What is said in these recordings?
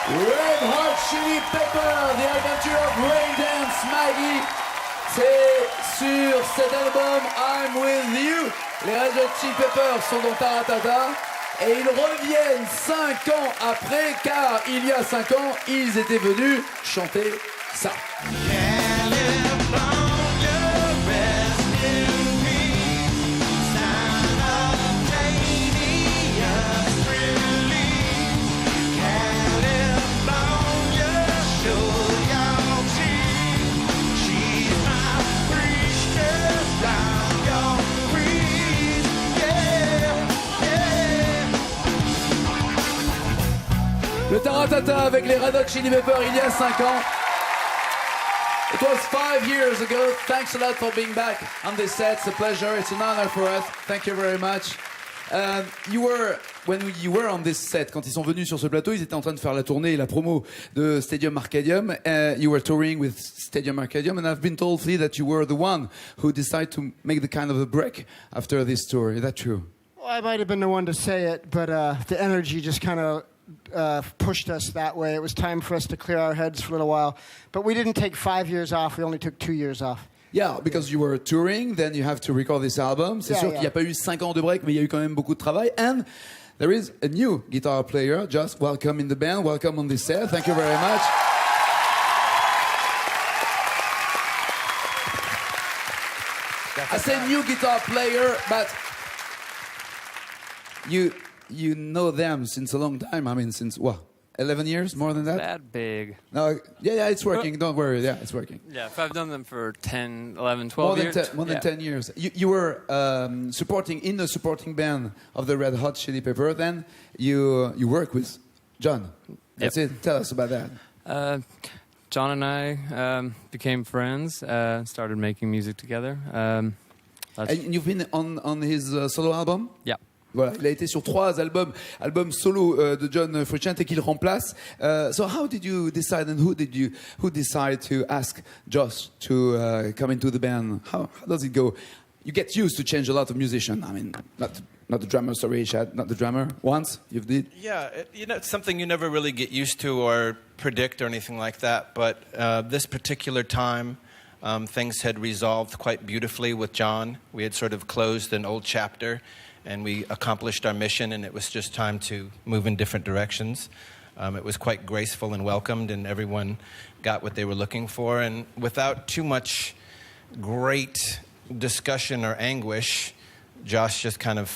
Red Hot Chili Pepper, The Adventure of Raindance Maggie. C'est sur cet album I'm With You. Les Red Hot Chili Peppers sont dans Taratata. Et ils reviennent 5 ans après, car il y a 5 ans, ils étaient venus chanter ça. Le Taratata avec les Red Hot Chili Peppers il y a 5 ans. It was 5 years ago. Thanks a lot for being back on this set. It's a pleasure. It's an honor for us. Thank you very much. When you were on this set, quand ils sont venus sur ce plateau, ils étaient en train de faire la tournée et la promo de Stadium Arcadium. You were touring with Stadium Arcadium, and I've been told, Flea, that you were the one who decided to make the kind of a break after this tour. Is that true? Well, I might have been the one to say it, but the energy just kind of pushed us that way. It was time for us to clear our heads for a little while. But we didn't take 5 years off. We only took 2 years off. Yeah, because you were touring, then you have to record this album. C'est sûr qu'il n'y a pas eu 5 ans de break, mais il y a eu quand même beaucoup de travail. And there is a new guitar player. Just welcome in the band. Welcome on this set. Thank you very much. I say new guitar player, but you know them since a long time. I mean, since, 11 years? More than that? That big. No, yeah, it's working. Don't worry. Yeah, it's working. Yeah, if I've done them for 10, 11, 12 years. More than 10 years. You were supporting band of the Red Hot Chili Pepper. Then you work with John. That's it. Tell us about that. John and I became friends, started making music together. And you've been on his solo album? Yeah. Voilà, il a été sur 3 albums solo de John Frusciante qu'il remplace. So how did you decide, and who decided to ask Josh to come into the band? How does it go? You get used to change a lot of musicians. I mean, not the drummer, sorry, Chad, not the drummer. Once you did. Yeah, it's something you never really get used to or predict or anything like that. But this particular time, things had resolved quite beautifully with John. We had sort of closed an old chapter, and we accomplished our mission, and it was just time to move in different directions. It was quite graceful and welcomed, and everyone got what they were looking for. And without too much great discussion or anguish, Josh just kind of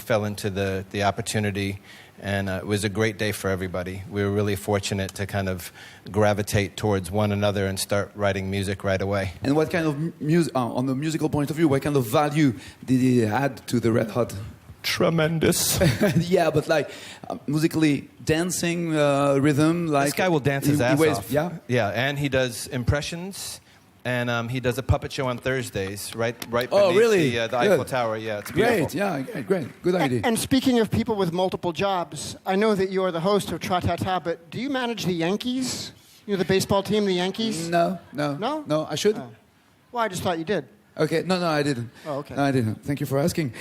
fell into the opportunity, and it was a great day for everybody. We were really fortunate to kind of gravitate towards one another and start writing music right away. And what kind of music, on the musical point of view, what kind of value did he add to the Red Hot? Tremendous. Yeah, but like musically, dancing, rhythm, like this guy will dance his ass off. Yeah, yeah, and he does impressions. And he does a puppet show on Thursdays, right beneath really? the Eiffel Tower. Yeah, it's beautiful. Great, yeah, great. Good idea. And speaking of people with multiple jobs, I know that you are the host of Tra-Ta-Ta, but do you manage the Yankees? You know, the baseball team, the Yankees? No, I should. Well, I just thought you did. Okay, no, I didn't. Oh, okay. No, I didn't. Thank you for asking.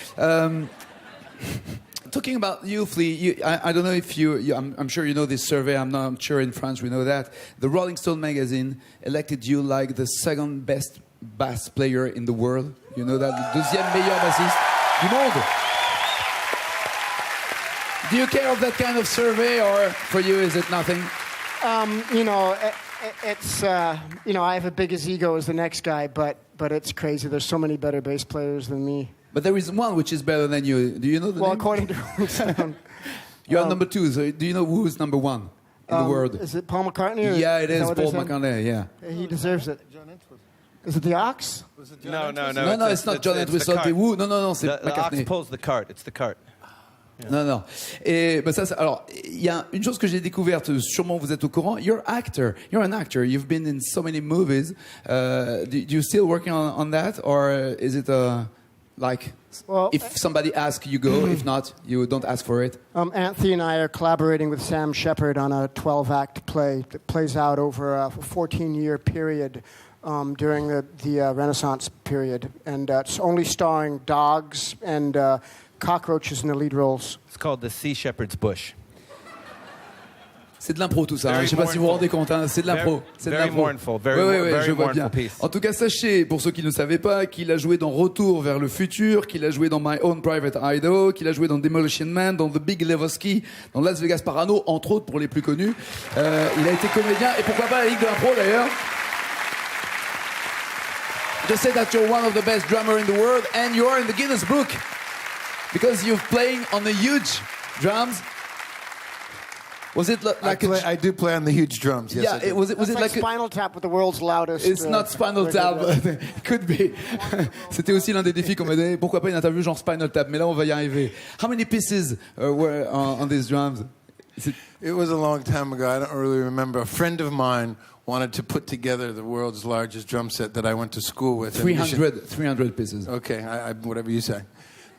Talking about you, Flea, I don't know if I'm sure you know this survey. I'm not sure in France we know that. The Rolling Stone magazine elected you like the second best bass player in the world. You know that? Le deuxième meilleur bassiste du monde. Do you care of that kind of survey, or for you is it nothing? It's I have as big as ego as the next guy, but it's crazy. There's so many better bass players than me. But there is one which is better than you. Do you know the name? Well, according to Rolling Stone. You are number 2, so do you know who is number 1 in the world? Is it Paul McCartney? Or yeah, it is Paul McCartney, yeah. He deserves it. Is it the ox? No. No, it's not John Entwistle. No, c'est the McCartney. ox pulls the cart. It's the cart. Yeah. Non. Et ben ça, alors, il y a une chose que j'ai découverte. Sûrement vous êtes au courant. You're an actor. You've been in so many movies. Do you still working on that, or is it like? Well, if somebody asks, you go. If not, you don't ask for it. Anthony and I are collaborating with Sam Shepard on a 12-act play that plays out over a 14-year period during the Renaissance period. And it's only starring dogs and cockroaches in the lead roles. It's called The Sea Shepherd's Bush. C'est de l'impro tout ça, hein. Very Je sais pas si vous vous rendez compte, hein. C'est de l'impro. C'est de very l'impro. mournful, very je vois mournful bien. piece. En tout cas, sachez, pour ceux qui ne savaient pas, qu'il a joué dans Retour vers le futur, qu'il a joué dans My Own Private Idaho, qu'il a joué dans Demolition Man, dans The Big Lebowski, dans Las Vegas Parano, entre autres pour les plus connus. Il a été comédien et pourquoi pas la Ligue de l'impro d'ailleurs. Just say that you're one of the best drummers in the world and you are in the Guinness Book because you're playing on the huge drums. Was it like I do play on the huge drums. Yes, yeah, I do. was it It's like like a, Spinal Tap with the world's loudest. It's not Spinal Tap. It could be. C'était aussi l'un des défis qu'on m'a donné. Pourquoi pas une interview genre Spinal Tap? Mais là, on va y arriver. How many pieces were on these drums? It was a long time ago. I don't really remember. A friend of mine wanted to put together the world's largest drum set that I went to school with. 300 pieces. Okay, I whatever you say.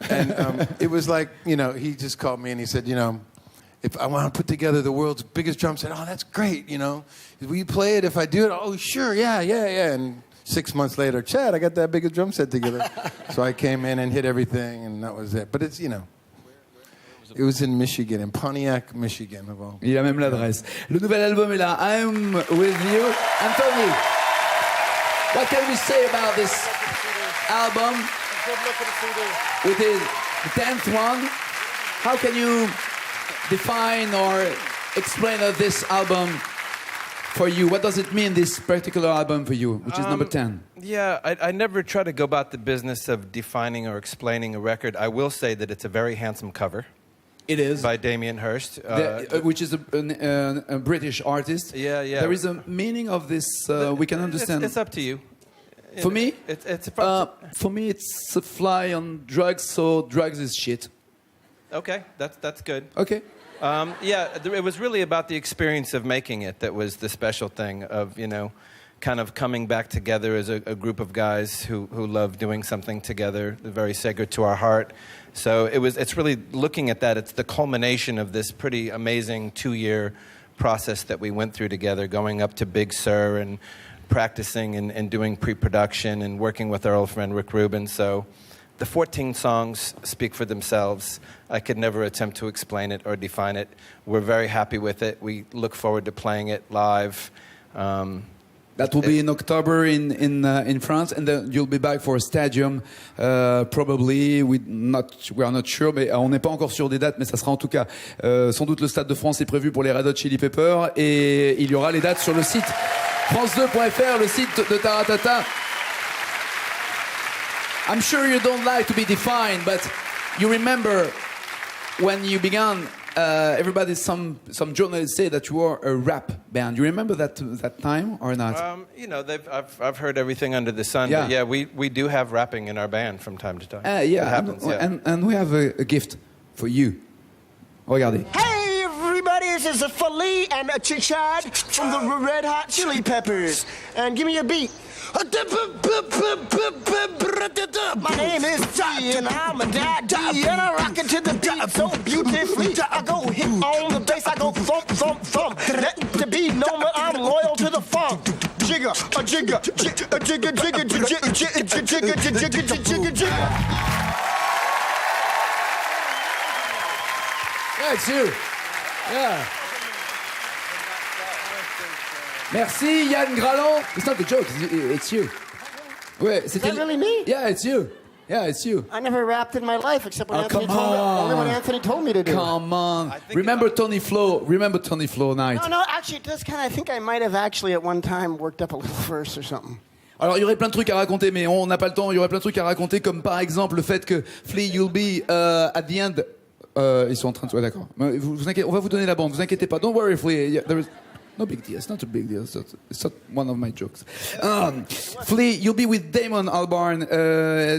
And it was like, he just called me and he said, if I want to put together the world's biggest drum set, oh, that's great, Will you play it if I do it? Oh, sure, yeah. And 6 months later, Chad, I got that biggest drum set together. So I came in and hit everything, and that was it. But it's, it was in Michigan, in Pontiac, Michigan. Of all. Il a même l'adresse. Le nouvel album est là. I'm with you. Anthony, what can we say about this album? With the 10th one, how can you define or explain this album for you? What does it mean, this particular album for you, which is number 10? Yeah, I never try to go about the business of defining or explaining a record. I will say that it's a very handsome cover. It is. By Damien Hirst. Which is a British artist. Yeah. There is a meaning of this, we can understand. It's up to you. For me? For me, it's a fly on drugs, so drugs is shit. Okay, that's good. Okay. It was really about the experience of making it that was the special thing of, kind of coming back together as a group of guys who love doing something together, very sacred to our heart. So it's really looking at that. It's the culmination of this pretty amazing 2-year process that we went through together, going up to Big Sur and practicing and doing pre-production and working with our old friend Rick Rubin. So the 14 songs speak for themselves. I could never attempt to explain it or define it. We're very happy with it. We look forward to playing it live. That will be in October in France, and then you'll be back for a stadium, probably. We are not sure, mais on n'est pas encore sûr des dates, mais ça sera en tout cas sans doute le Stade de France est prévu pour les Red Hot Chili Peppers, et il y aura les dates sur le site france2.fr, le site de Taratata. I'm sure you don't like to be defined, but you remember when you began. Some journalists say that you are a rap band. You remember that time or not? I've heard everything under the sun. Yeah. But yeah, we do have rapping in our band from time to time. Yeah, it happens. And we have a gift for you. Regardez. Hey everybody, this is Fali and Chad from the Red Hot Chili Peppers. And give me a beat. My name is T and I'm a daddy and I rock it to the beat so beautifully. I go hit on the bass, I go thump, thump, thump. Let the beat know that I'm loyal to the funk. Jigger, a jigger, a jigger, jigger, jigger, jigger, jigger, jigger, jigger, jigger. Yeah, it's you. Yeah. Merci Yann Graland. It's not a joke, it's you. Ouais, Is that really me? Yeah, it's you. Yeah, it's you. I never rapped in my life except when come on. only when Anthony told me to do it. Come on. Remember Tony Flo night. No, actually, it does kind of. I think I might have actually at one time worked up a little verse or something. Alors il y aurait plein de trucs à raconter, mais on n'a pas le temps. Il y aurait plein de trucs à raconter, comme par exemple le fait que Flea, you'll be at the end. Ils sont en train de. Ouais, d'accord. Vous inquiétez, on va vous donner la bande. Vous inquiétez pas. Don't worry, Flea. Yeah, there is no big deal. It's not a big deal. It's not one of my jokes. Flea, you'll be with Damon Albarn,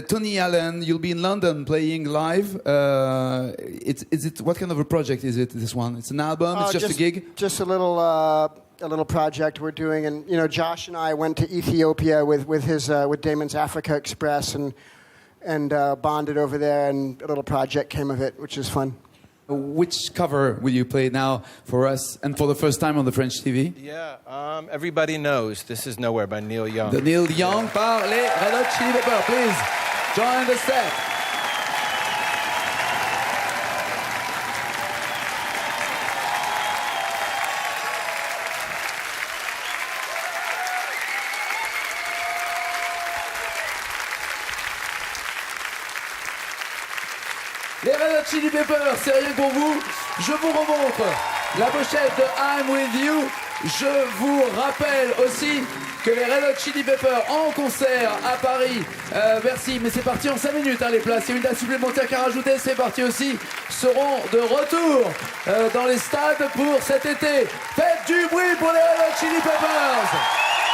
Tony Allen. You'll be in London playing live. Is it what kind of a project is it? This one? It's an album. It's just a gig. Just a little project we're doing, and Josh and I went to Ethiopia with Damon's Africa Express and bonded over there, and a little project came of it, which is fun. Which cover will you play now for us and for the first time on the French TV? Yeah, everybody knows This Is Nowhere by Neil Young. The Neil Young par les Red Hot Chili Peppers. Please join the set. Les Red Hot Chili Peppers, c'est rien pour vous. Je vous remontre la pochette de I'm With You. Je vous rappelle aussi que les Red Hot Chili Peppers en concert à Paris, merci, mais c'est parti en 5 minutes les places, il y a une date supplémentaire qu'à rajouter, c'est parti aussi, seront de retour dans les stades pour cet été. Faites du bruit pour les Red Hot Chili Peppers.